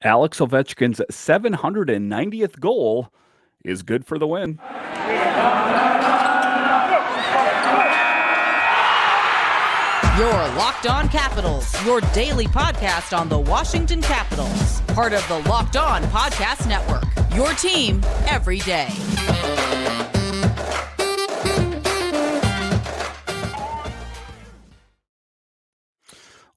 Alex Ovechkin's 790th goal is good for the win. Your Locked On Capitals, your daily podcast on the Washington Capitals. Part of the Locked On Podcast Network, your team every day.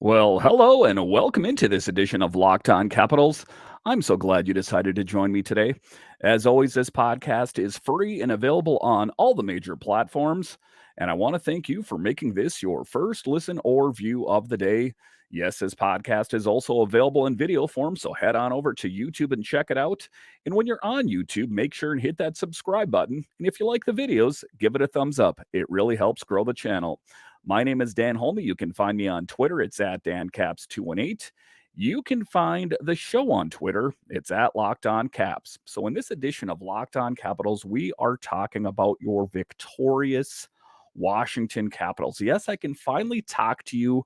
Well, hello and welcome into this edition of Locked On Capitals. I'm so glad you decided to join me today. As always, this podcast is free and available on all the major platforms. And I want to thank you for making this your first listen or view of the day. Yes, this podcast is also available in video form, so head on over to YouTube and check it out. And when you're on YouTube, make sure and hit that subscribe button. And if you like the videos, give it a thumbs up. It really helps grow the channel. My name is Dan Holme. You can find me on Twitter. It's at DanCaps218. You can find the show on Twitter. It's at Locked On Caps. So in this edition of Locked On Capitals, we are talking about your victorious Washington Capitals. Yes, I can finally talk to you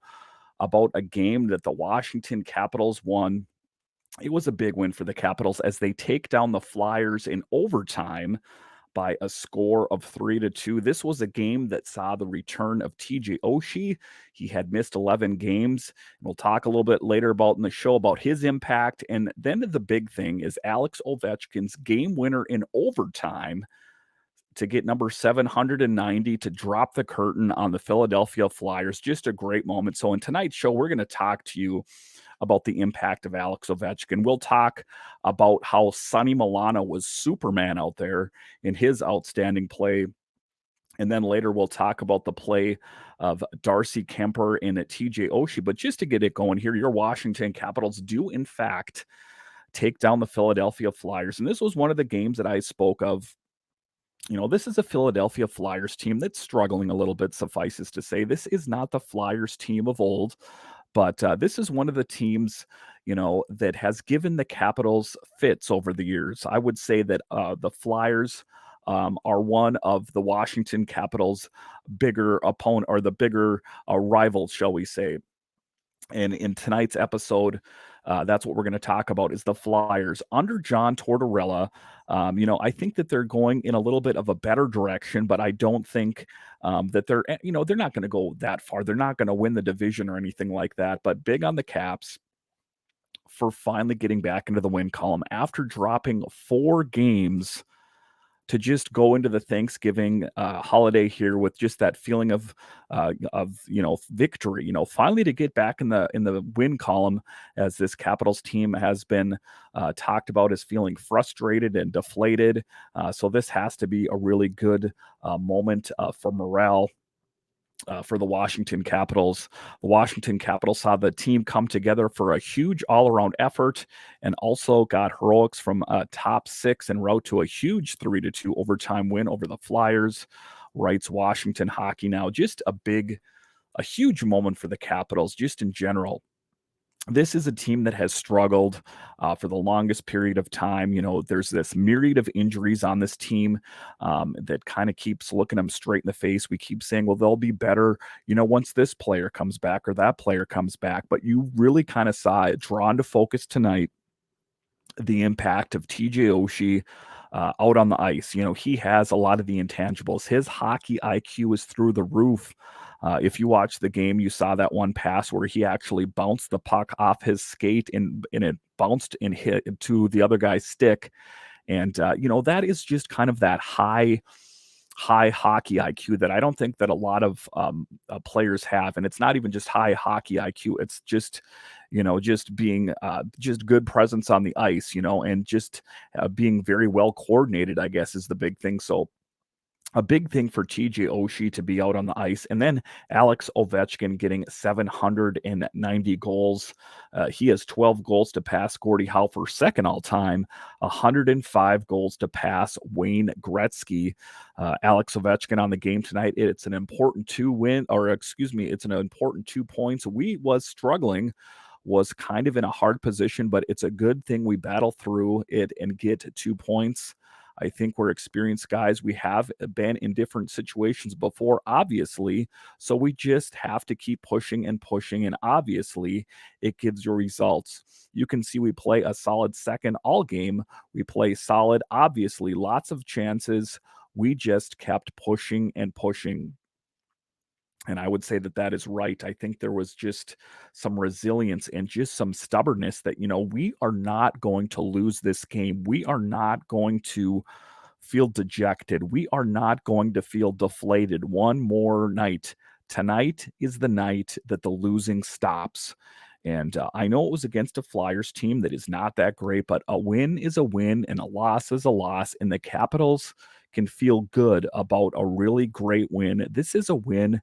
about a game that the Washington Capitals won. It was a big win for the Capitals as they take down the Flyers in overtime by a score of 3-2. This was a game that saw the return of TJ Oshie. He had missed 11 games. We'll talk a little bit later about in the show about his impact. And then the big thing is Alex Ovechkin's game winner in overtime to get number 790 to drop the curtain on the Philadelphia Flyers. Just a great moment. So in tonight's show, we're going to talk to you about the impact of Alex Ovechkin. We'll talk about how Sonny Milano was Superman out there in his outstanding play. And then later we'll talk about the play of Darcy Kemper and TJ Oshie. But just to get it going here, your Washington Capitals do, in fact, take down the Philadelphia Flyers. And this was one of the games that I spoke of. You know, this is a Philadelphia Flyers team that's struggling a little bit, suffices to say. This is not the Flyers team of old. But this is one of the teams, you know, that has given the Capitals fits over the years. I would say that the Flyers are one of the Washington Capitals' bigger opponent or the bigger rivals, shall we say. And in tonight's episode, that's what we're going to talk about is the Flyers under John Tortorella. You know, I think that they're going in a little bit of a better direction, but I don't think that they're, you know, they're not going to go that far. They're not going to win the division or anything like that, but big on the Caps for finally getting back into the win column after dropping 4 games to just go into the Thanksgiving holiday here with just that feeling of you know, victory, you know, finally to get back in the win column, as this Capitals team has been talked about as feeling frustrated and deflated. So this has to be a really good moment for morale. For the Washington Capitals. The Washington Capitals saw the team come together for a huge all-around effort and also got heroics from top 6 en route to a huge 3-2 overtime win over the Flyers. Writes Washington Hockey Now. Just a huge moment for the Capitals, just in general. This is a team that has struggled for the longest period of time. You know, there's this myriad of injuries on this team that kind of keeps looking them straight in the face. We keep saying, well, they'll be better, you know, once this player comes back or that player comes back. But you really kind of saw it drawn to focus tonight, the impact of TJ Oshie out on the ice. You know, he has a lot of the intangibles. His hockey IQ is through the roof. If you watch the game, you saw that one pass where he actually bounced the puck off his skate and it bounced and hit to the other guy's stick. And, you know, that is just kind of that high hockey IQ that I don't think that a lot of players have. And it's not even just high hockey IQ. It's just, you know, just being just good presence on the ice, you know, and just being very well coordinated, I guess, is the big thing. So a big thing for TJ Oshie to be out on the ice. And then Alex Ovechkin getting 790 goals. He has 12 goals to pass Gordie Howe for second all-time, 105 goals to pass Wayne Gretzky. Alex Ovechkin on the game tonight. It's an important 2 points. We was struggling, was kind of in a hard position, but it's a good thing we battle through it and get 2 points. I think we're experienced guys. We have been in different situations before, obviously. So we just have to keep pushing and pushing. And obviously, it gives you results. You can see we play a solid second all game. We play solid, obviously, lots of chances. We just kept pushing and pushing. And I would say that that is right. I think there was just some resilience and just some stubbornness that, we are not going to lose this game. We are not going to feel dejected. We are not going to feel deflated one more night. Tonight is the night that the losing stops. And I know it was against a Flyers team that is not that great, but a win is a win and a loss is a loss. And the Capitals can feel good about a really great win. This is a win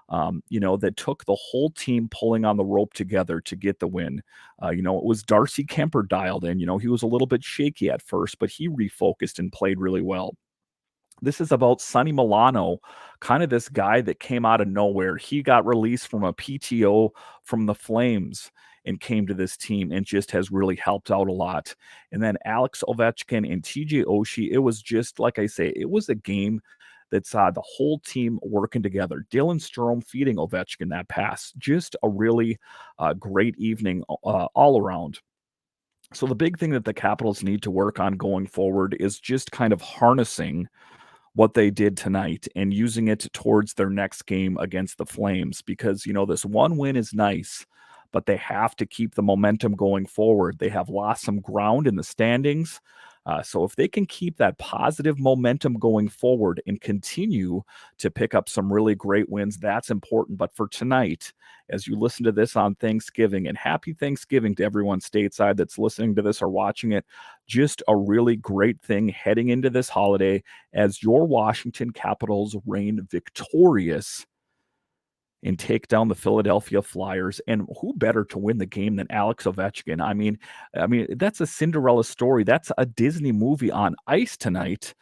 that took the whole team pulling on the rope together to get the win. It was Darcy Kemper dialed in. He was a little bit shaky at first, but he refocused and played really well. This is about Sonny Milano, kind of this guy that came out of nowhere. He got released from a PTO from the Flames and came to this team and just has really helped out a lot. And then Alex Ovechkin and TJ Oshie, it was just, like I say, it was a game that saw the whole team working together. Dylan Strome feeding Ovechkin that pass. Just a really great evening all around. So the big thing that the Capitals need to work on going forward is just kind of harnessing what they did tonight and using it towards their next game against the Flames, because this one win is nice, but they have to keep the momentum going forward. They have lost some ground in the standings. So if they can keep that positive momentum going forward and continue to pick up some really great wins, that's important. But for tonight, as you listen to this on Thanksgiving, and happy Thanksgiving to everyone stateside that's listening to this or watching it, just a really great thing heading into this holiday as your Washington Capitals reign victorious and take down the Philadelphia Flyers. And who better to win the game than Alex Ovechkin? I mean, that's a Cinderella story. That's a Disney movie on ice tonight.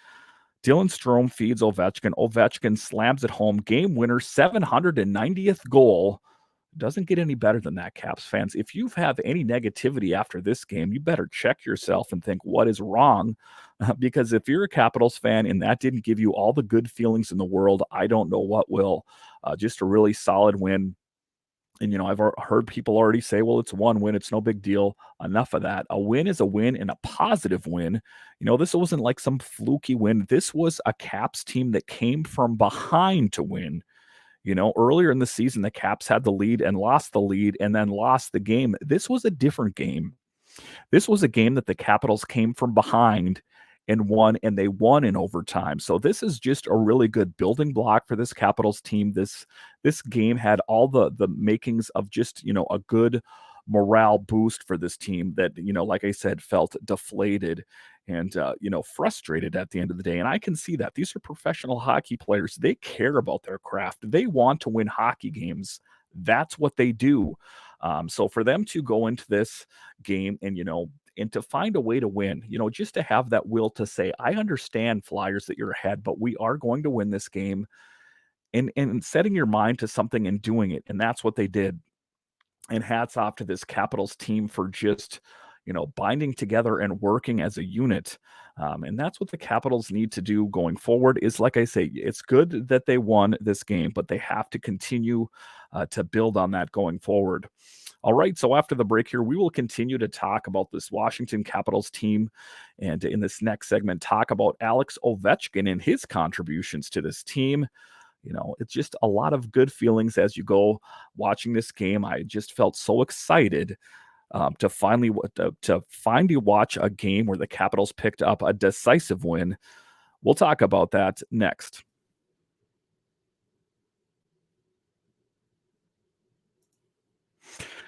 Dylan Strome feeds Ovechkin. Ovechkin slams it home. Game winner, 790th goal. Doesn't get any better than that, Caps fans. If you have any negativity after this game, you better check yourself and think what is wrong. Because if you're a Capitals fan and that didn't give you all the good feelings in the world, I don't know what will. Just a really solid win. And, I've heard people already say, well, it's one win. It's no big deal. Enough of that. A win is a win and a positive win. This wasn't like some fluky win. This was a Caps team that came from behind to win. Earlier in the season, the Caps had the lead and lost the lead and then lost the game. This was a different game. This was a game that the Capitals came from behind and won, and they won in overtime. So this is just a really good building block for this Capitals team. This game had all the makings of just, a good morale boost for this team that, like I said, felt deflated and, frustrated at the end of the day. And I can see that. These are professional hockey players. They care about their craft. They want to win hockey games. That's what they do. So for them to go into this game and to find a way to win, just to have that will to say, I understand, Flyers, that you're ahead, but we are going to win this game, and setting your mind to something and doing it. And that's what they did. And hats off to this Capitals team for just, binding together and working as a unit. And that's what the Capitals need to do going forward is, like I say, it's good that they won this game, but they have to continue to build on that going forward. All right, so after the break here, we will continue to talk about this Washington Capitals team, and in this next segment, talk about Alex Ovechkin and his contributions to this team. It's just a lot of good feelings as you go watching this game. I just felt so excited to finally watch a game where the Capitals picked up a decisive win. We'll talk about that next.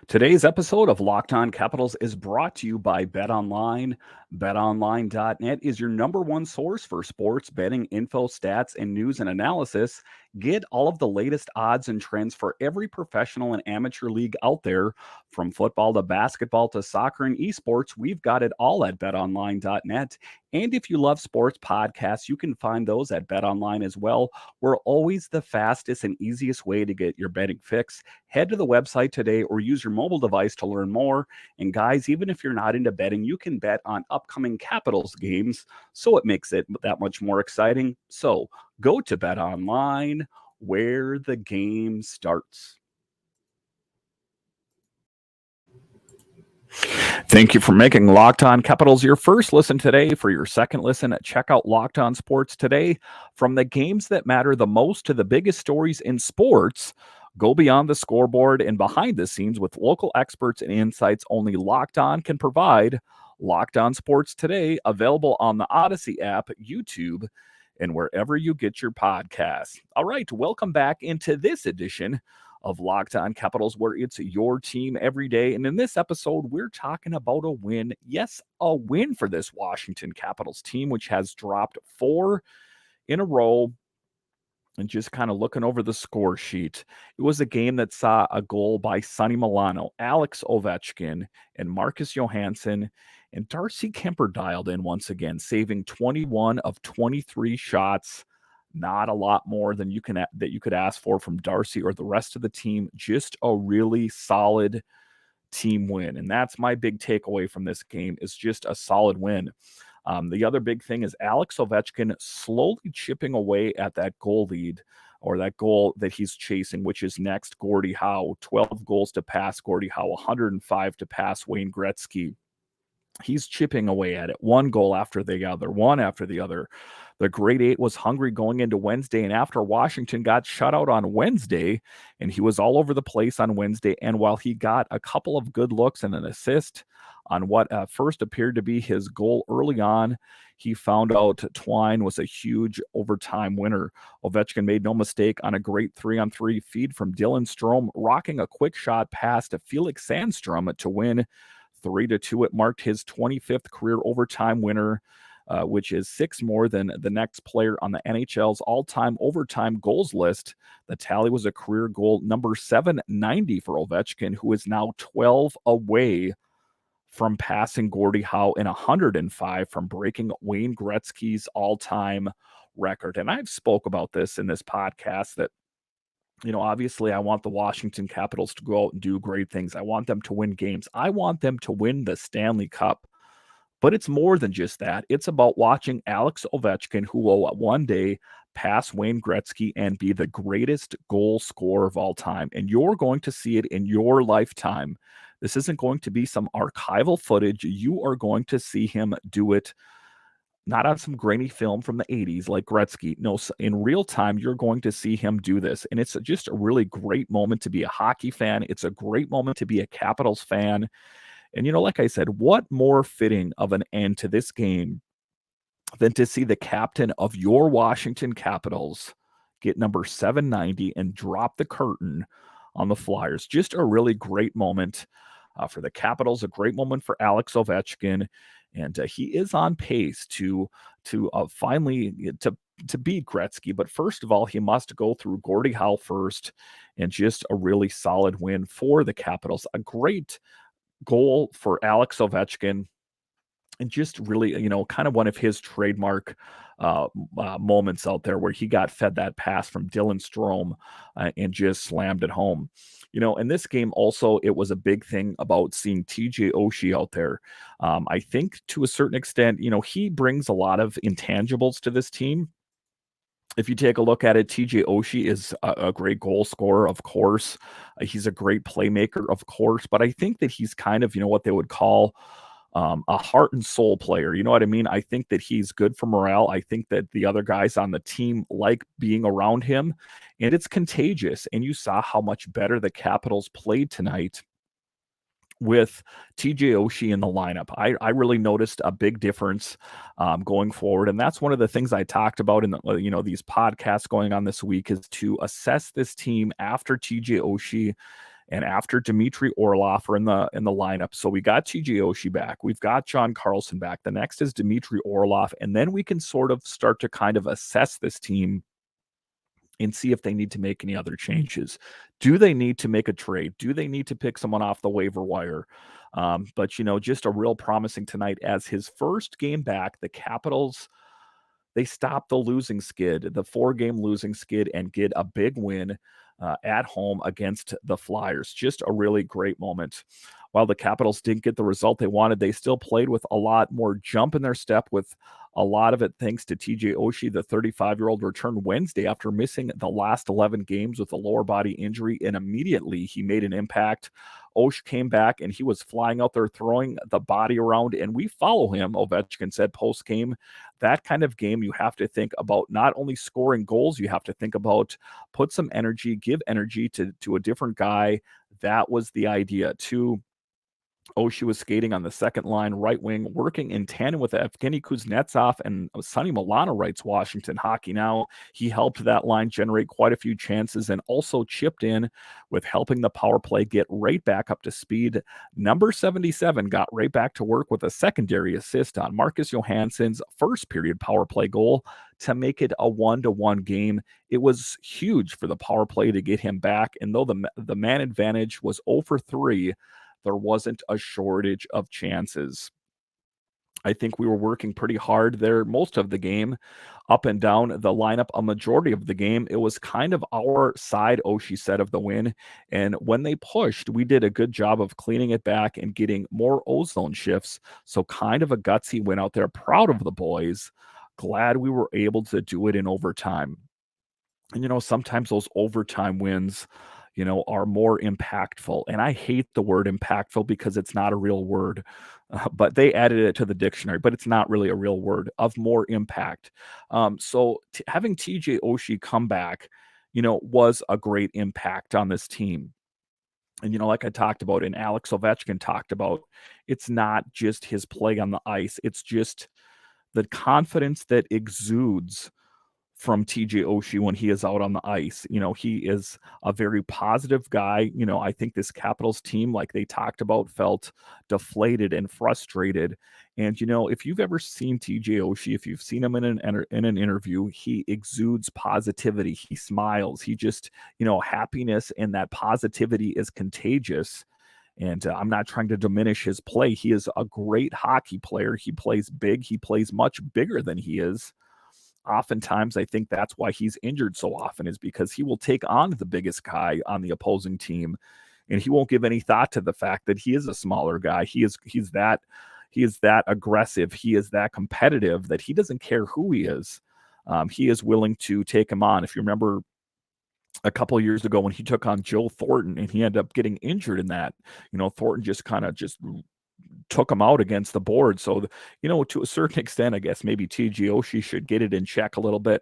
Today's episode of Locked On Capitals is brought to you by BetOnline. BetOnline.net is your number one source for sports betting info, stats, and news and analysis. Get all of the latest odds and trends for every professional and amateur league out there, from football to basketball to soccer and esports. We've got it all at betonline.net. And if you love sports podcasts, you can find those at BetOnline as well. We're always the fastest and easiest way to get your betting fix. Head to the website today or use your mobile device to learn more. And guys, even if you're not into betting, you can bet on upcoming Capitals games, so it makes it that much more exciting. So go to BetOnline, where the game starts. Thank you for making Locked On Capitals your first listen today. For your second listen, check out Locked On Sports Today. From the games that matter the most to the biggest stories in sports, go beyond the scoreboard and behind the scenes with local experts and insights only Locked On can provide. Locked On Sports Today, available on the Odyssey app, YouTube, and wherever you get your podcasts. All right, welcome back into this edition of Locked On Capitals, where it's your team every day. And in this episode, we're talking about a win. Yes, a win for this Washington Capitals team, which has dropped 4 in a row. And just kind of looking over the score sheet, it was a game that saw a goal by Sonny Milano, Alex Ovechkin, and Marcus Johansson. And Darcy Kemper dialed in once again, saving 21 of 23 shots. Not a lot more than you could ask for from Darcy or the rest of the team. Just a really solid team win. And that's my big takeaway from this game, is just a solid win. The other big thing is Alex Ovechkin slowly chipping away at that goal lead, or that goal that he's chasing, which is next Gordie Howe. 12 goals to pass Gordie Howe, 105 to pass Wayne Gretzky. He's chipping away at it, one goal after the other, one after the other. The grade 8 was hungry going into Wednesday, and after Washington got shut out on Wednesday, and he was all over the place on Wednesday, and while he got a couple of good looks and an assist on what first appeared to be his goal early on, he found out Twine was a huge overtime winner. Ovechkin made no mistake on a great 3-on-3 feed from Dylan Strome, rocking a quick shot pass to Felix Sandstrom to win 3-2. It marked his 25th career overtime winner, which is 6 more than the next player on the NHL's all-time overtime goals list. The tally was a career goal number 790 for Ovechkin, who is now 12 away from passing Gordie Howe and 105 from breaking Wayne Gretzky's all-time record. And I've spoke about this in this podcast that, obviously I want the Washington Capitals to go out and do great things. I want them to win games. I want them to win the Stanley Cup. But it's more than just that. It's about watching Alex Ovechkin, who will one day pass Wayne Gretzky and be the greatest goal scorer of all time. And you're going to see it in your lifetime. This isn't going to be some archival footage. You are going to see him do it, not on some grainy film from the 80s like Gretzky. No, in real time, you're going to see him do this. And it's just a really great moment to be a hockey fan. It's a great moment to be a Capitals fan. And, like I said, what more fitting of an end to this game than to see the captain of your Washington Capitals get number 790 and drop the curtain on the Flyers. Just a really great moment for the Capitals, a great moment for Alex Ovechkin. And he is on pace to finally to beat Gretzky. But first of all, he must go through Gordie Howe first, and just a really solid win for the Capitals. A great goal for Alex Ovechkin, and just really, kind of one of his trademark moments out there, where he got fed that pass from Dylan Strome and just slammed it home. In this game also, it was a big thing about seeing TJ Oshie out there. I think to a certain extent, he brings a lot of intangibles to this team. If you take a look at it, TJ Oshie is a great goal scorer, of course. He's a great playmaker, of course. But I think that he's kind of, what they would call a heart and soul player. You know what I mean? I think that he's good for morale. I think that the other guys on the team like being around him, and it's contagious. And you saw how much better the Capitals played tonight with TJ Oshie in the lineup. I really noticed a big difference going forward. And that's one of the things I talked about in the, these podcasts going on this week, is to assess this team after TJ Oshie and after Dmitry Orlov are in the lineup. So we got TJ Oshie back. We've got John Carlson back. The next is Dmitry Orlov. And then we can sort of start to kind of assess this team and see if they need to make any other changes. Do they need to make a trade? Do they need to pick someone off the waiver wire? But, just a real promising tonight as his first game back. The Capitals, they stopped the losing skid, the 4-game losing skid, and get a big win at home against the Flyers. Just a really great moment. While the Capitals didn't get the result they wanted, they still played with a lot more jump in their step, with a lot of it thanks to TJ Oshie. The 35-year-old returned Wednesday after missing the last 11 games with a lower body injury, and immediately he made an impact. Osh came back, and he was flying out there throwing the body around, and we follow him, Ovechkin said post-game. That kind of game, you have to think about not only scoring goals, you have to think about put some energy, give energy to a different guy. That was the idea. Oshie was skating on the second line, right wing, working in tandem with Evgeny Kuznetsov and Sonny Milano, writes Washington Hockey Now. He helped that line generate quite a few chances and also chipped in with helping the power play get right back up to speed. Number 77 got right back to work with a secondary assist on Marcus Johansson's first period power play goal to make it a 1-1 game. It was huge for the power play to get him back, and though the man advantage was 0 for 3, there wasn't a shortage of chances. I think we were working pretty hard there most of the game, up and down the lineup, a majority of the game. It was kind of our side, Oshie said, of the win. And when they pushed, we did a good job of cleaning it back and getting more ozone shifts. So kind of a gutsy win out there. Proud of the boys. Glad we were able to do it in overtime. And, sometimes those overtime wins, are more impactful. And I hate the word impactful because it's not a real word, but they added it to the dictionary, but it's not really a real word, of more impact. So having TJ Oshie come back, was a great impact on this team. And, like I talked about and Alex Ovechkin talked about, it's not just his play on the ice. It's just the confidence that exudes from TJ Oshie when he is out on the ice. He is a very positive guy. I think this Capitals team, like they talked about, felt deflated and frustrated. And, if you've ever seen TJ Oshie, if you've seen him in an interview, he exudes positivity. He smiles. He just, happiness and that positivity is contagious. And I'm not trying to diminish his play. He is a great hockey player. He plays big. He plays much bigger than he is. Oftentimes, I think that's why he's injured so often, is because he will take on the biggest guy on the opposing team, and he won't give any thought to the fact that he is a smaller guy. He's that aggressive. He is that competitive that he doesn't care who he is. He is willing to take him on. If you remember a couple of years ago when he took on Joe Thornton and he ended up getting injured in that, Thornton just kind of just took him out against the board. So, to a certain extent, I guess maybe TJ Oshie should get it in check a little bit.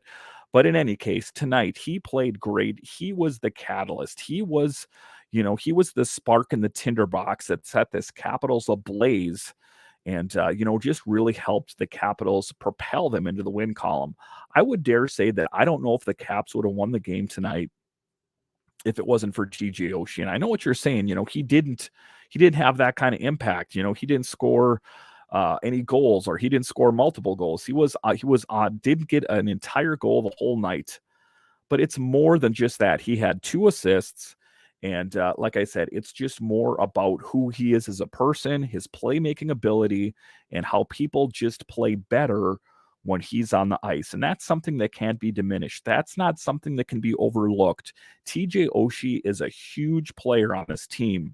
But in any case, tonight he played great. He was the catalyst. He was the spark in the tinderbox that set this Capitals ablaze and, just really helped the Capitals propel them into the win column. I would dare say that I don't know if the Caps would have won the game tonight if it wasn't for TJ Oshie. And I know what you're saying, he didn't have that kind of impact. He didn't score any goals, or he didn't score multiple goals. He didn't get an entire goal the whole night, but it's more than just that. He had 2 assists. And like I said, it's just more about who he is as a person, his playmaking ability, and how people just play better when he's on the ice. And that's something that can't be diminished. That's not something that can be overlooked. TJ Oshie is a huge player on this team.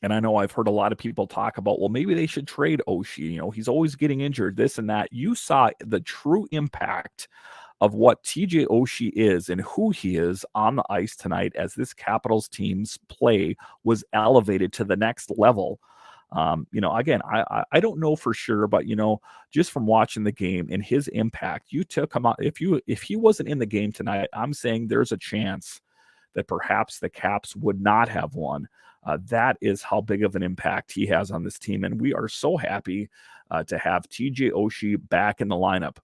And I know I've heard a lot of people talk about, well, maybe they should trade Oshie. He's always getting injured, this and that. You saw the true impact of what TJ Oshie is and who he is on the ice tonight as this Capitals team's play was elevated to the next level. Again, I don't know for sure, but just from watching the game and his impact, you took him out. If he wasn't in the game tonight, I'm saying there's a chance that perhaps the Caps would not have won. That is how big of an impact he has on this team, and we are so happy to have TJ Oshie back in the lineup.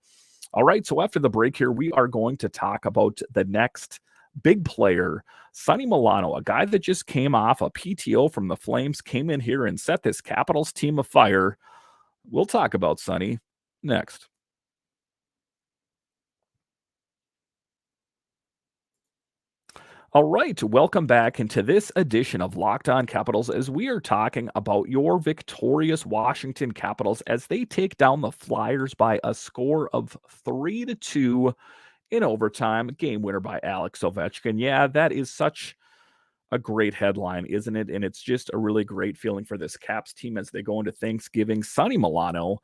All right, so after the break here, we are going to talk about the next big player, Sonny Milano, a guy that just came off a PTO from the Flames, came in here and set this Capitals team afire. We'll talk about Sonny next. All right, welcome back into this edition of Locked On Capitals as we are talking about your victorious Washington Capitals as they take down the Flyers by a score of 3-2 in overtime. Game winner by Alex Ovechkin. Yeah, that is such a great headline, isn't it? And it's just a really great feeling for this Caps team as they go into Thanksgiving. Sonny Milano,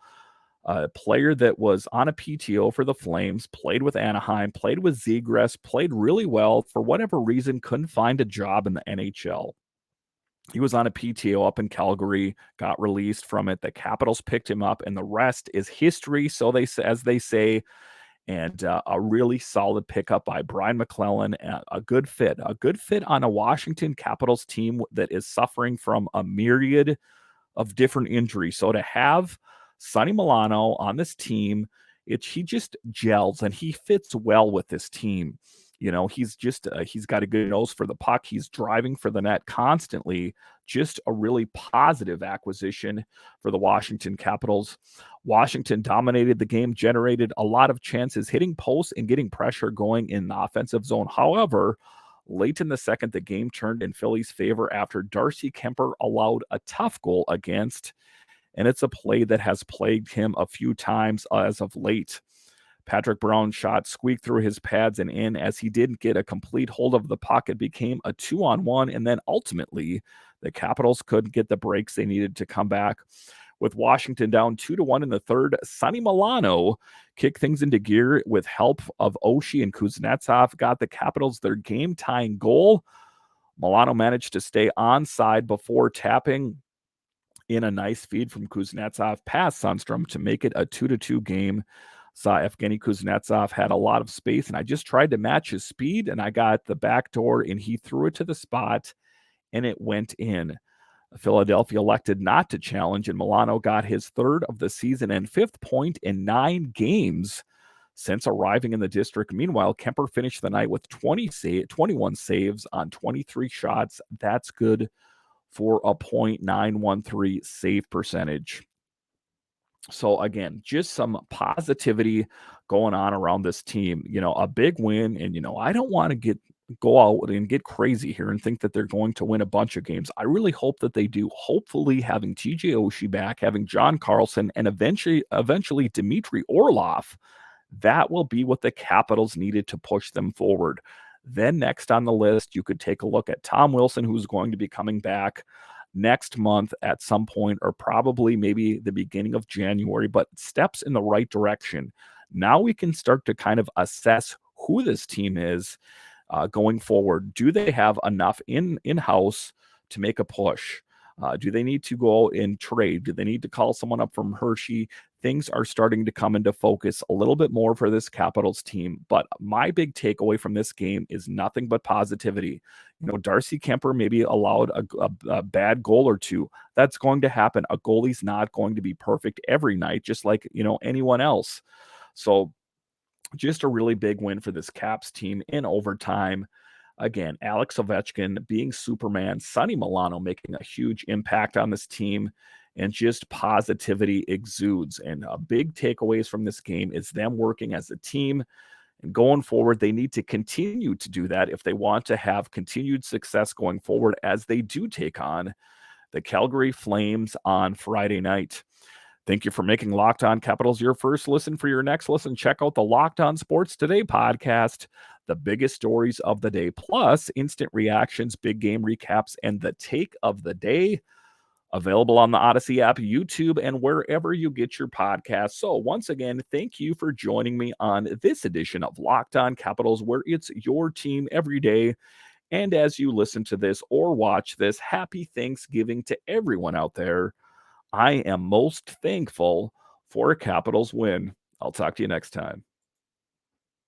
a player that was on a PTO for the Flames, played with Anaheim, played with Zegras, played really well. For whatever reason, couldn't find a job in the NHL. He was on a PTO up in Calgary, got released from it. The Capitals picked him up, and the rest is history. So as they say, and a really solid pickup by Brian McClellan. A good fit on a Washington Capitals team that is suffering from a myriad of different injuries. So to have Sonny Milano on this team, he just gels and he fits well with this team. You know, he's got a good nose for the puck. He's driving for the net constantly. Just a really positive acquisition for the Washington Capitals. Washington dominated the game, generated a lot of chances, hitting posts and getting pressure going in the offensive zone. However, late in the second, the game turned in Philly's favor after Darcy Kemper allowed a tough goal against, and it's a play that has plagued him a few times as of late. Patrick Brown's shot squeaked through his pads and in as he didn't get a complete hold of the puck. It became a 2-on-1, and then ultimately the Capitals couldn't get the breaks they needed to come back. With Washington down 2-1 in the third, Sonny Milano kicked things into gear with help of Oshie and Kuznetsov, got the Capitals their game-tying goal. Milano managed to stay onside before tapping in a nice feed from Kuznetsov past Sundstrom to make it a 2-2 game. Saw Evgeny Kuznetsov had a lot of space, and I just tried to match his speed, and I got the back door, and he threw it to the spot, and it went in. Philadelphia elected not to challenge, and Milano got his third of the season and fifth point in 9 games since arriving in the district. Meanwhile, Kemper finished the night with 21 saves on 23 shots. That's good for a .913 save percentage. So again, just some positivity going on around this team. You know, a big win, and I don't want to go out and get crazy here and think that they're going to win a bunch of games. I really hope that they do. Hopefully, having TJ Oshie back, having John Carlson, and eventually Dmitry Orlov, that will be what the Capitals needed to push them forward. Then next on the list, you could take a look at Tom Wilson, who's going to be coming back next month at some point, or probably maybe the beginning of January, but steps in the right direction. Now we can start to kind of assess who this team is going forward. Do they have enough in-house to make a push? Do they need to go out and trade? Do they need to call someone up from Hershey? Things are starting to come into focus a little bit more for this Capitals team. But my big takeaway from this game is nothing but positivity. Darcy Kemper maybe allowed a bad goal or two. That's going to happen. A goalie's not going to be perfect every night, just like, anyone else. So just a really big win for this Caps team in overtime. Again, Alex Ovechkin being Superman, Sonny Milano making a huge impact on this team, and just positivity exudes. And big takeaways from this game is them working as a team. And going forward, they need to continue to do that if they want to have continued success going forward as they do take on the Calgary Flames on Friday night. Thank you for making Locked On Capitals your first listen. For your next listen, check out the Locked On Sports Today podcast, the biggest stories of the day, plus instant reactions, big game recaps, and the take of the day. Available on the Odyssey app, YouTube, and wherever you get your podcasts. So once again, thank you for joining me on this edition of Locked On Capitals, where it's your team every day. And as you listen to this or watch this, happy Thanksgiving to everyone out there. I am most thankful for a Capitals win. I'll talk to you next time.